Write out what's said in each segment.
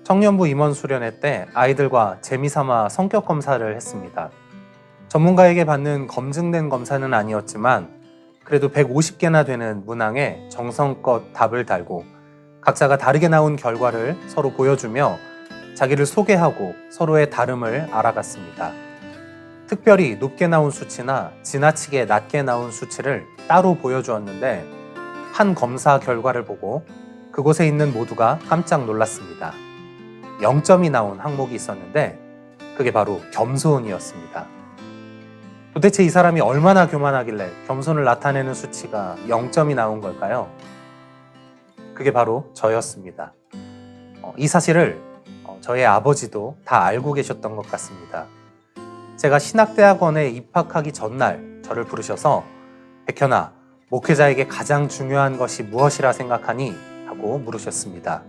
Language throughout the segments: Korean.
청년부 임원 수련회 때 아이들과 재미삼아 성격 검사를 했습니다. 전문가에게 받는 검증된 검사는 아니었지만 그래도 150개나 되는 문항에 정성껏 답을 달고 각자가 다르게 나온 결과를 서로 보여주며 자기를 소개하고 서로의 다름을 알아갔습니다. 특별히 높게 나온 수치나 지나치게 낮게 나온 수치를 따로 보여주었는데 한 검사 결과를 보고 그곳에 있는 모두가 깜짝 놀랐습니다. 0점이 나온 항목이 있었는데 그게 바로 겸손이었습니다. 도대체 이 사람이 얼마나 교만하길래 겸손을 나타내는 수치가 0점이 나온 걸까요? 그게 바로 저였습니다. 이 사실을 저의 아버지도 다 알고 계셨던 것 같습니다. 제가 신학대학원에 입학하기 전날 저를 부르셔서 백현아, 목회자에게 가장 중요한 것이 무엇이라 생각하니? 하고 물으셨습니다.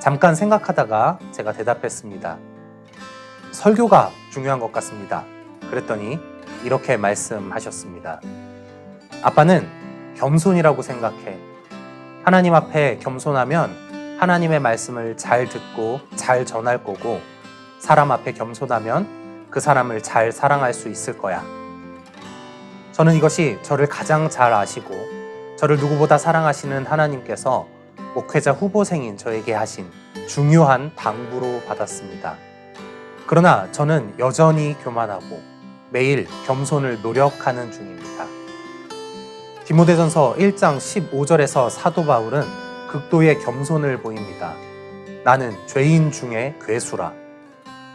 잠깐 생각하다가 제가 대답했습니다. 설교가 중요한 것 같습니다. 그랬더니 이렇게 말씀하셨습니다. 아빠는 겸손이라고 생각해. 하나님 앞에 겸손하면 하나님의 말씀을 잘 듣고 잘 전할 거고 사람 앞에 겸손하면 그 사람을 잘 사랑할 수 있을 거야. 저는 이것이 저를 가장 잘 아시고 저를 누구보다 사랑하시는 하나님께서 목회자 후보생인 저에게 하신 중요한 당부로 받았습니다. 그러나 저는 여전히 교만하고 매일 겸손을 노력하는 중입니다. 디모데전서 1장 15절에서 사도 바울은 극도의 겸손을 보입니다. 나는 죄인 중에 괴수라.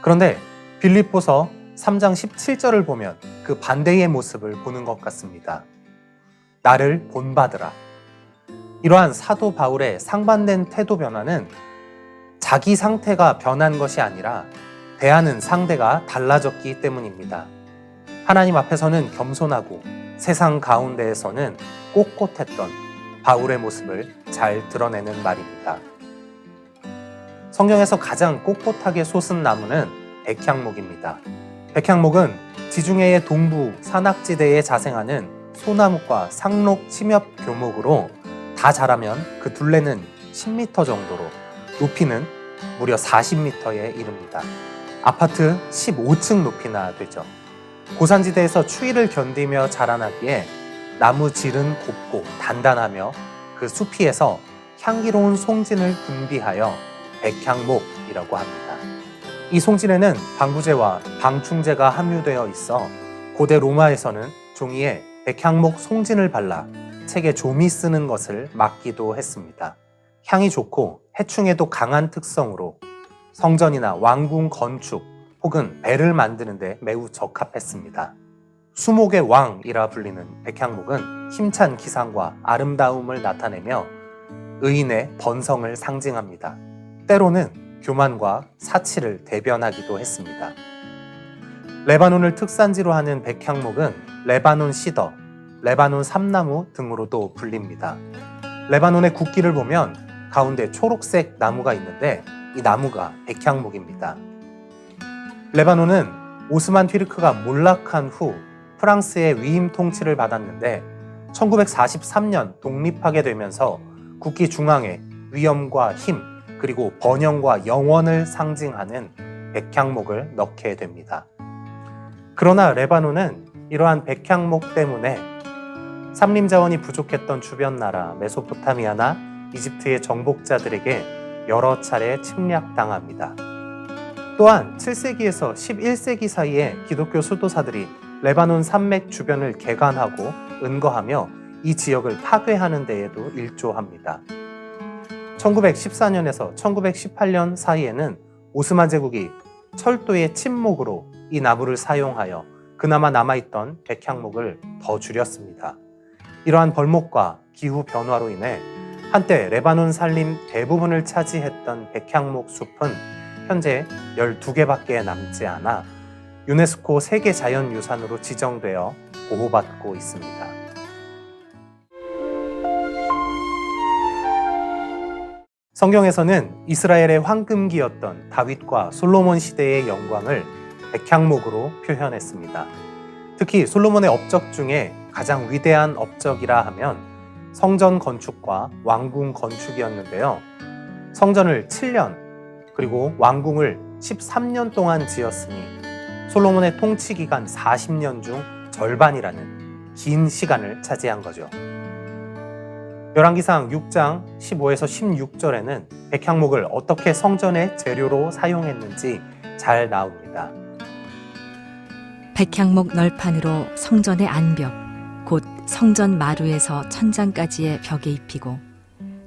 그런데 빌립보서 3장 17절을 보면 그 반대의 모습을 보는 것 같습니다. 나를 본받으라. 이러한 사도 바울의 상반된 태도 변화는 자기 상태가 변한 것이 아니라 대하는 상대가 달라졌기 때문입니다. 하나님 앞에서는 겸손하고 세상 가운데에서는 꼿꼿했던 바울의 모습을 잘 드러내는 말입니다. 성경에서 가장 꼿꼿하게 솟은 나무는 백향목입니다. 백향목은 지중해의 동부 산악지대에 자생하는 소나무과 상록 침엽 교목으로 다 자라면 그 둘레는 10m 정도로 높이는 무려 40m에 이릅니다. 아파트 15층 높이나 되죠. 고산지대에서 추위를 견디며 자라나기에 나무 질은 곱고 단단하며 그 수피에서 향기로운 송진을 분비하여 백향목이라고 합니다. 이 송진에는 방부제와 방충제가 함유되어 있어 고대 로마에서는 종이에 백향목 송진을 발라 책에 좀이 쓰는 것을 막기도 했습니다. 향이 좋고 해충에도 강한 특성으로 성전이나 왕궁 건축 혹은 배를 만드는 데 매우 적합했습니다. 수목의 왕이라 불리는 백향목은 힘찬 기상과 아름다움을 나타내며 의인의 번성을 상징합니다. 때로는 교만과 사치를 대변하기도 했습니다. 레바논을 특산지로 하는 백향목은 레바논 시더, 레바논 삼나무 등으로도 불립니다. 레바논의 국기를 보면 가운데 초록색 나무가 있는데 이 나무가 백향목입니다. 레바논은 오스만 튀르크가 몰락한 후 프랑스의 위임 통치를 받았는데 1943년 독립하게 되면서 국기 중앙에 위엄과 힘 그리고 번영과 영원을 상징하는 백향목을 넣게 됩니다. 그러나 레바논은 이러한 백향목 때문에 삼림 자원이 부족했던 주변 나라 메소포타미아나 이집트의 정복자들에게 여러 차례 침략당합니다. 또한 7세기에서 11세기 사이에 기독교 수도사들이 레바논 산맥 주변을 개간하고 은거하며 이 지역을 파괴하는 데에도 일조합니다. 1914년에서 1918년 사이에는 오스만 제국이 철도의 침목으로 이 나무를 사용하여 그나마 남아있던 백향목을 더 줄였습니다. 이러한 벌목과 기후 변화로 인해 한때 레바논 산림 대부분을 차지했던 백향목 숲은 현재 12개밖에 남지 않아 유네스코 세계자연유산으로 지정되어 보호받고 있습니다. 성경에서는 이스라엘의 황금기였던 다윗과 솔로몬 시대의 영광을 백향목으로 표현했습니다. 특히 솔로몬의 업적 중에 가장 위대한 업적이라 하면 성전 건축과 왕궁 건축이었는데요. 성전을 7년, 그리고 왕궁을 13년 동안 지었으니 솔로몬의 통치 기간 40년 중 절반이라는 긴 시간을 차지한 거죠. 열왕기상 6장 15에서 16절에는 백향목을 어떻게 성전의 재료로 사용했는지 잘 나옵니다. 백향목 널판으로 성전의 안벽, 곧 성전 마루에서 천장까지의 벽에 입히고,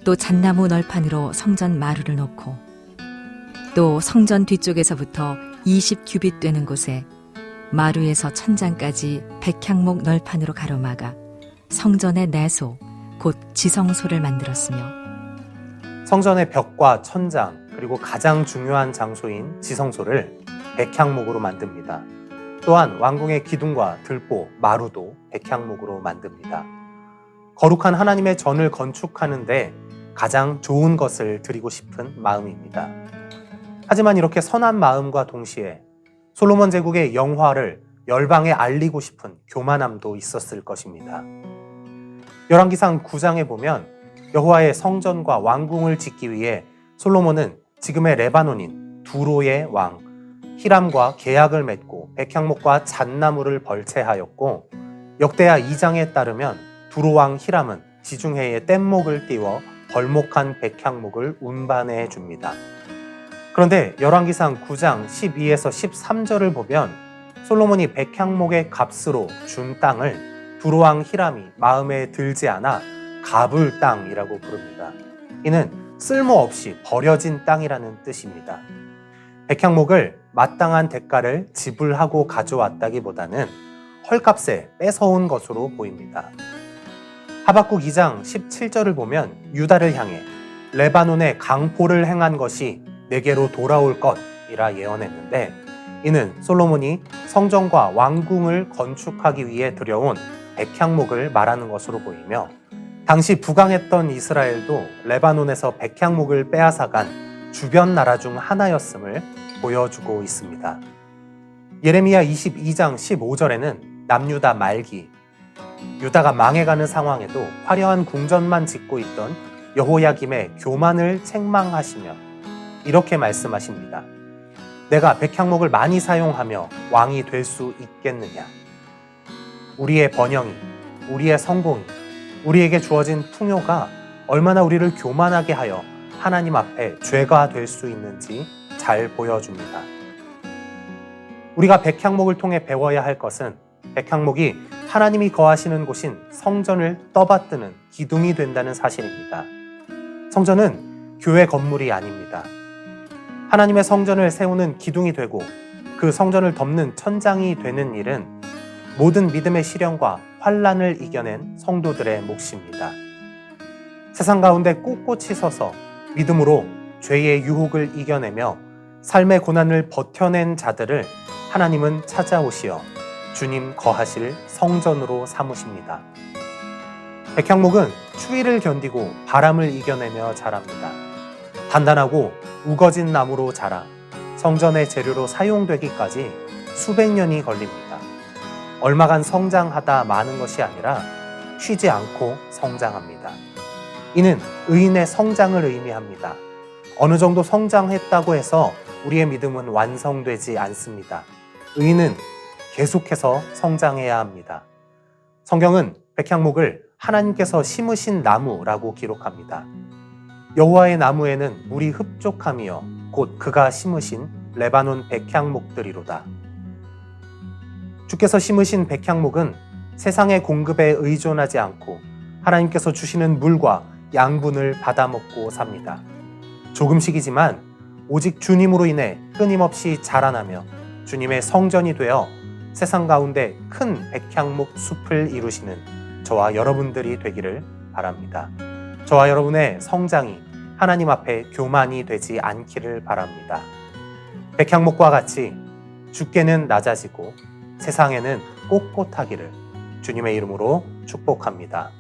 또 잣나무 널판으로 성전 마루를 놓고, 또 성전 뒤쪽에서부터 20규빗 되는 곳에 마루에서 천장까지 백향목 널판으로 가로막아 성전의 내소, 곧 지성소를 만들었으며, 성전의 벽과 천장, 그리고 가장 중요한 장소인 지성소를 백향목으로 만듭니다. 또한 왕궁의 기둥과 들보, 마루도 백향목으로 만듭니다. 거룩한 하나님의 전을 건축하는데 가장 좋은 것을 드리고 싶은 마음입니다. 하지만 이렇게 선한 마음과 동시에 솔로몬 제국의 영화를 열방에 알리고 싶은 교만함도 있었을 것입니다. 열왕기상 9장에 보면 여호와의 성전과 왕궁을 짓기 위해 솔로몬은 지금의 레바논인 두로의 왕 히람과 계약을 맺고 백향목과 잣나무를 벌채하였고, 역대하 2장에 따르면 두로 왕 히람은 지중해에 뗏목을 띄워 벌목한 백향목을 운반해 줍니다. 그런데 열왕기상 9장 12에서 13절을 보면 솔로몬이 백향목의 값으로 준 땅을 두로 왕 히람이 마음에 들지 않아 가불 땅이라고 부릅니다. 이는 쓸모없이 버려진 땅이라는 뜻입니다. 백향목을 마땅한 대가를 지불하고 가져왔다기보다는 헐값에 뺏어온 것으로 보입니다. 하박국 2장 17절을 보면 유다를 향해 레바논에 강포를 행한 것이 내게로 돌아올 것이라 예언했는데, 이는 솔로몬이 성전과 왕궁을 건축하기 위해 들여온 백향목을 말하는 것으로 보이며, 당시 부강했던 이스라엘도 레바논에서 백향목을 빼앗아간 주변 나라 중 하나였음을 보여주고 있습니다. 예레미야 22장 15절에는 남유다 말기, 유다가 망해가는 상황에도 화려한 궁전만 짓고 있던 여호야김의 교만을 책망하시며 이렇게 말씀하십니다. 내가 백향목을 많이 사용하며 왕이 될 수 있겠느냐? 우리의 번영이, 우리의 성공이, 우리에게 주어진 풍요가 얼마나 우리를 교만하게 하여 하나님 앞에 죄가 될 수 있는지 잘 보여줍니다. 우리가 백향목을 통해 배워야 할 것은 백향목이 하나님이 거하시는 곳인 성전을 떠받드는 기둥이 된다는 사실입니다. 성전은 교회 건물이 아닙니다. 하나님의 성전을 세우는 기둥이 되고 그 성전을 덮는 천장이 되는 일은 모든 믿음의 시련과 환난을 이겨낸 성도들의 몫입니다. 세상 가운데 꿋꿋이 서서 믿음으로 죄의 유혹을 이겨내며 삶의 고난을 버텨낸 자들을 하나님은 찾아오시어 주님 거하실 성전으로 삼으십니다. 백향목은 추위를 견디고 바람을 이겨내며 자랍니다. 단단하고 우거진 나무로 자라 성전의 재료로 사용되기까지 수백 년이 걸립니다. 얼마간 성장하다 마는 것이 아니라 쉬지 않고 성장합니다. 이는 의인의 성장을 의미합니다. 어느 정도 성장했다고 해서 우리의 믿음은 완성되지 않습니다. 의인은 계속해서 성장해야 합니다. 성경은 백향목을 하나님께서 심으신 나무라고 기록합니다. 여호와의 나무에는 물이 흡족함이여 곧 그가 심으신 레바논 백향목들이로다. 주께서 심으신 백향목은 세상의 공급에 의존하지 않고 하나님께서 주시는 물과 양분을 받아먹고 삽니다. 조금씩이지만 오직 주님으로 인해 끊임없이 자라나며 주님의 성전이 되어 세상 가운데 큰 백향목 숲을 이루시는 저와 여러분들이 되기를 바랍니다. 저와 여러분의 성장이 하나님 앞에 교만이 되지 않기를 바랍니다. 백향목과 같이 주께는 낮아지고 세상에는 꼿꼿하기를 주님의 이름으로 축복합니다.